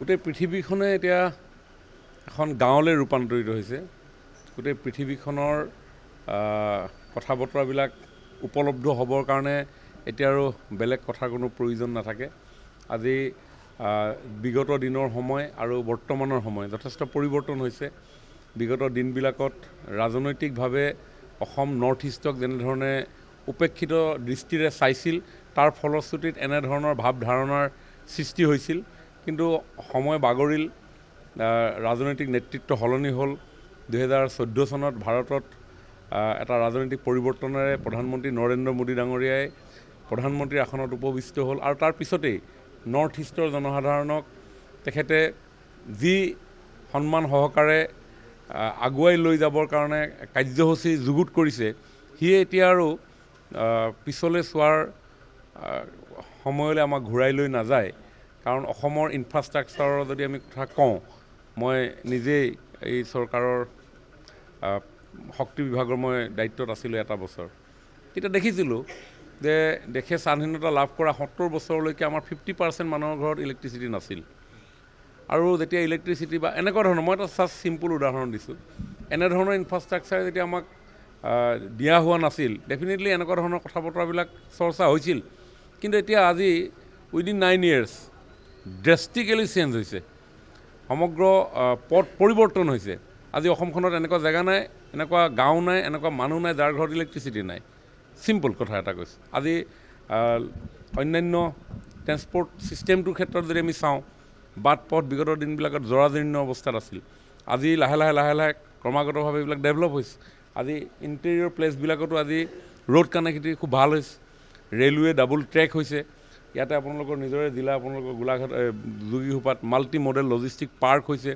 গোটেই পৃথিৱীখনে এতিয়া এখন গাঁৱলৈ ৰূপান্তৰিত হৈছে। গোটেই পৃথিৱীখনৰ কথা বতৰাবিলাক উপলব্ধ হ'বৰ কাৰণে এতিয়া আৰু বেলেগ কথাৰ কোনো প্ৰয়োজন নাথাকে। আজি বিগত দিনৰ সময় আৰু বৰ্তমানৰ সময় যথেষ্ট পৰিৱৰ্তন হৈছে। বিগত দিনবিলাকত ৰাজনৈতিকভাৱে অসম নৰ্থ ইষ্টক যেনেধৰণে উপেক্ষিত দৃষ্টিৰে চাইছিল, তাৰ ফলশ্ৰুতিত এনেধৰণৰ ভাৱ ধাৰণাৰ সৃষ্টি হৈছিল। কিন্তু সময় বাগৰিল, ৰাজনৈতিক নেতৃত্ব সলনি হ'ল। 2014 চনত ভাৰতত এটা ৰাজনৈতিক পৰিৱৰ্তনেৰে প্ৰধানমন্ত্ৰী নৰেন্দ্ৰ মোদী ডাঙৰীয়াই প্ৰধানমন্ত্ৰীৰ আসনত উপবিষ্ট হ'ল আৰু তাৰ পিছতেই নৰ্থ ইষ্টৰ জনসাধাৰণক তেখেতে যি সন্মান সহকাৰে আগুৱাই লৈ যাবৰ কাৰণে কাৰ্যসূচী যুগুত কৰিছে, সিয়ে এতিয়া আৰু পিছলৈ চোৱাৰ সময়লৈ আমাক ঘূৰাই লৈ নাযায়। কাৰণ অসমৰ ইনফ্ৰাষ্ট্ৰাকচাৰৰ যদি আমি কথা কওঁ, মই নিজেই এই চৰকাৰৰ শক্তি বিভাগৰ মই দায়িত্বত আছিলোঁ এটা বছৰ। তেতিয়া দেখিছিলোঁ যে দেশে স্বাধীনতা লাভ কৰা 70 বছৰলৈকে আমাৰ 50% মানুহৰ ঘৰত ইলেক্ট্ৰিচিটি নাছিল। আৰু যেতিয়া ইলেক্ট্ৰিচিটি বা এনেকুৱা ধৰণৰ, মই এটা জাষ্ট চিম্পুল উদাহৰণ দিছোঁ, এনেধৰণৰ ইনফ্ৰাষ্ট্ৰাকচাৰ যেতিয়া আমাক দিয়া হোৱা নাছিল, ডেফিনেটলি এনেকুৱা ধৰণৰ কথা বতৰাবিলাক চৰ্চা হৈছিল। কিন্তু এতিয়া আজি উইদিন 9 years ড্ৰেষ্টিকেলি চেঞ্জ হৈছে। সমগ্ৰ পথ পৰিৱৰ্তন হৈছে। আজি অসমখনত এনেকুৱা জেগা নাই, এনেকুৱা গাঁও নাই, এনেকুৱা মানুহ নাই যাৰ ঘৰত ইলেক্ট্ৰিচিটি নাই। চিম্পল কথা এটা কৈছোঁ। আজি অন্যান্য ট্ৰেন্সপৰ্ট ছিষ্টেমটোৰ ক্ষেত্ৰত যদি আমি চাওঁ, বাট পথ বিগত দিনবিলাকত জৰাজীৰ্ণ অৱস্থাত আছিল। আজি লাহে লাহে ক্ৰমাগতভাৱে এইবিলাক ডেভেলপ হৈছে। আজি ইণ্টেৰিয়ৰ প্লেচবিলাকতো আজি ৰোড কানেক্টিভিটি খুব ভাল হৈছে। ৰেলৱে ডাবল ট্ৰেক হৈছে। ইয়াতে আপোনালোকৰ নিজৰে জিলা, আপোনালোকৰ গোলাঘাট যোগীঘোপাত মাল্টি মডেল লজিষ্টিক পাৰ্ক হৈছে,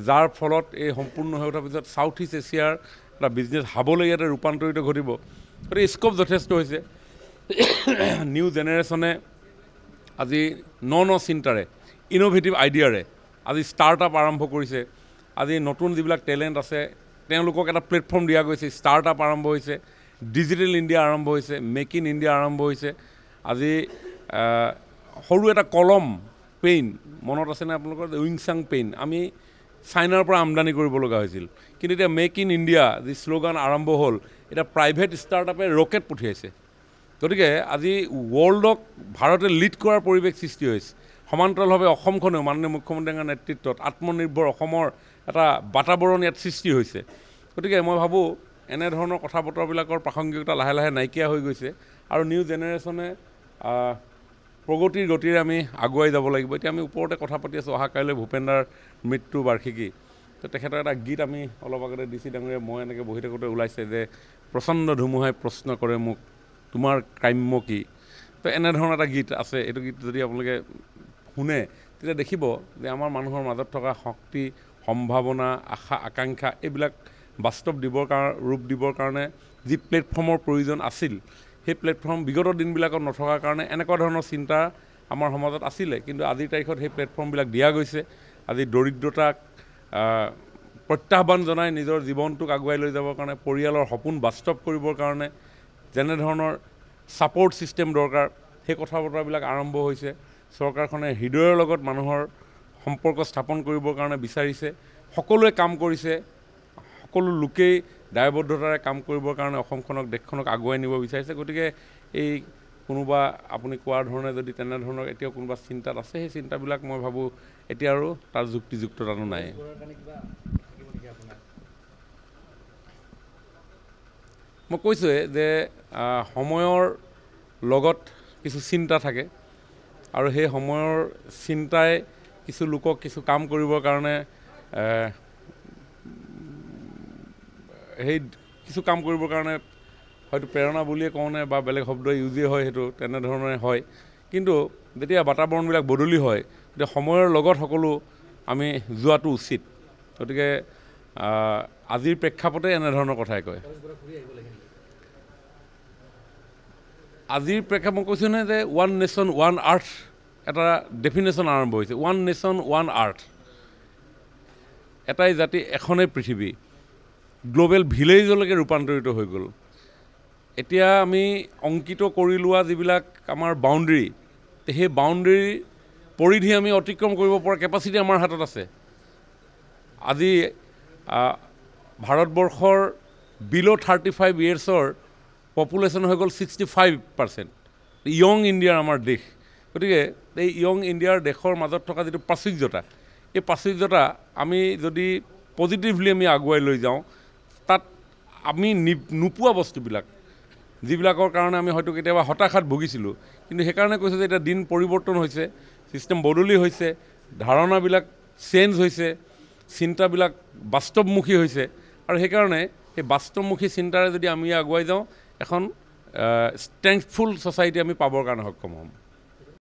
যাৰ ফলত এই সম্পূৰ্ণ হৈ উঠাৰ পিছত ছাউথ ইষ্ট এছিয়াৰ এটা বিজনেছ হাবলৈ ইয়াতে ৰূপান্তৰিত ঘটিব। গতিকে স্ক'প যথেষ্ট হৈছে। নিউ জেনেৰেশ্যনে আজি ন চিন্তাৰে, ইন'ভেটিভ আইডিয়াৰে আজি ষ্টাৰ্টআপ আৰম্ভ কৰিছে। আজি নতুন যিবিলাক টেলেণ্ট আছে তেওঁলোকক এটা প্লেটফৰ্ম দিয়া গৈছে। ষ্টাৰ্টআপ আৰম্ভ হৈছে, ডিজিটেল ইণ্ডিয়া আৰম্ভ হৈছে, মেক ইন ইণ্ডিয়া আৰম্ভ হৈছে। আজি সৰু এটা কলম পেইন মনত আছেনে আপোনালোকৰ? উইংচাং পেইন আমি চাইনাৰ পৰা আমদানি কৰিব লগা হৈছিল। কিন্তু এতিয়া মেক ইন ইণ্ডিয়া যি শ্লোগান আৰম্ভ হ'ল, এতিয়া প্ৰাইভেট ষ্টাৰ্টআপে ৰকেট পঠিয়াইছে। গতিকে আজি ৱৰ্ল্ডক ভাৰতে লিড কৰাৰ পৰিৱেশ সৃষ্টি হৈছে। সমান্তৰালভাৱে অসমখনেও মাননীয় মুখ্যমন্ত্ৰীৰ নেতৃত্বত আত্মনিৰ্ভৰ অসমৰ এটা বাতাবৰণ ইয়াত সৃষ্টি হৈছে। গতিকে মই ভাবোঁ এনেধৰণৰ কথা বতৰাবিলাকৰ প্ৰাসংগিকতা লাহে লাহে নাইকিয়া হৈ গৈছে আৰু নিউ জেনেৰেশ্যনে প্ৰগতিৰ গতিৰে আমি আগুৱাই যাব লাগিব। এতিয়া আমি ওপৰতে কথা পাতি আছোঁ, অহা কাইলৈ ভূপেনদাৰ মৃত্যু বাৰ্ষিকী। তো তেখেতৰ এটা গীত আমি অলপ আগতে DC ডাঙৰীয়া মই এনেকৈ বহি থাকোঁতে ওলাইছে যে প্ৰচণ্ড ধুমুহাই প্ৰশ্ন কৰে মোক তোমাৰ কাম্য কি। তো এনেধৰণৰ এটা গীত আছে। এইটো গীত যদি আপোনালোকে শুনে তেতিয়া দেখিব যে আমাৰ মানুহৰ মাজত থকা শক্তি, সম্ভাৱনা, আশা আকাংক্ষা এইবিলাক বাস্তৱ ৰূপ দিবৰ কাৰণে যি প্লেটফৰ্মৰ প্ৰয়োজন আছিল, সেই প্লেটফৰ্ম বিগত দিনবিলাকত নথকাৰ কাৰণে এনেকুৱা ধৰণৰ চিন্তা আমাৰ সমাজত আছিলে। কিন্তু আজিৰ তাৰিখত সেই প্লেটফৰ্মবিলাক দিয়া গৈছে। আজি দৰিদ্ৰতাক প্ৰত্যাহ্বান জনাই নিজৰ জীৱনটোক আগুৱাই লৈ যাবৰ কাৰণে, পৰিয়ালৰ সপোন বাস্তৱ কৰিবৰ কাৰণে যেনেধৰণৰ ছাপৰ্ট ছিষ্টেম দৰকাৰ, সেই কথা বতৰাবিলাক আৰম্ভ হৈছে। চৰকাৰখনে হৃদয়ৰ লগত মানুহৰ সম্পৰ্ক স্থাপন কৰিবৰ কাৰণে বিচাৰিছে। সকলোৱে কাম কৰিছে, সকলো লোকেই দায়বদ্ধতাৰে কাম কৰিবৰ কাৰণে অসমখনক, দেশখনক আগুৱাই নিব বিচাৰিছে। গতিকে এই কোনোবা আপুনি কোৱাৰ ধৰণে যদি তেনেধৰণৰ এতিয়াও কোনোবা চিন্তাত আছে, সেই চিন্তাবিলাক মই ভাবোঁ এতিয়া আৰু তাৰ যুক্তিযুক্ততাটো নাই। মই কৈছোঁৱে যে সময়ৰ লগত কিছু চিন্তা থাকে আৰু সেই সময়ৰ চিন্তাই কিছু লোকক কিছু কাম কৰিবৰ কাৰণে কিছু কাম কৰিবৰ কাৰণে হয়তো প্ৰেৰণা বুলিয়ে কওঁনে বা বেলেগ শব্দ ইউজেই হয়, সেইটো তেনেধৰণে হয়। কিন্তু যেতিয়া বাতাবৰণবিলাক বদলি হয়, তেতিয়া সময়ৰ লগত সকলো আমি যোৱাটো উচিত। গতিকে আজিৰ প্ৰেক্ষাপটে এনেধৰণৰ কথাই কয়। আজিৰ প্ৰেক্ষাপট মই কৈছোঁ নহয় যে ওৱান নেশ্যন ওৱান আৰ্থ এটা ডেফিনেশ্যন আৰম্ভ হৈছে। ওৱান নেশ্যন ওৱান আৰ্থ, এটাই জাতি এখনেই পৃথিৱী, গ্ল'বেল ভিলেজলৈকে ৰূপান্তৰিত হৈ গ'ল। এতিয়া আমি অংকিত কৰি লোৱা যিবিলাক আমাৰ বাউণ্ডেৰী, সেই বাউণ্ডেৰী পৰিধি আমি অতিক্ৰম কৰিব পৰা কেপাচিটি আমাৰ হাতত আছে আজি ভাৰতবৰ্ষৰ বিল' 35 ইয়াৰ্ছৰ পপুলেশ্যন হৈ গ'ল 65%। য়ং ইণ্ডিয়াৰ আমাৰ দেশ গতিকে এই য়ং ইণ্ডিয়াৰ দেশৰ মাজত থকা যিটো প্ৰাচুৰ্যতা এই প্ৰাচুৰ্যতা আমি যদি পজিটিভলি আমি আগুৱাই লৈ যাওঁ তাত আমি নোপোৱা বস্তুবিলাক যিবিলাকৰ কাৰণে আমি হয়তো কেতিয়াবা হতাশাত ভুগিছিলোঁ কিন্তু সেইকাৰণে কৈছোঁ যে এতিয়া দিন পৰিৱৰ্তন হৈছে ছিষ্টেম বদলি হৈছে ধাৰণাবিলাক চেঞ্জ হৈছে চিন্তাবিলাক বাস্তৱমুখী হৈছে আৰু সেইকাৰণে সেই বাস্তৱমুখী চিন্তাৰে যদি আমি আগুৱাই যাওঁ এখন ষ্ট্ৰেংথফুল ছ'চাইটি আমি পাবৰ কাৰণে সক্ষম হ'ম।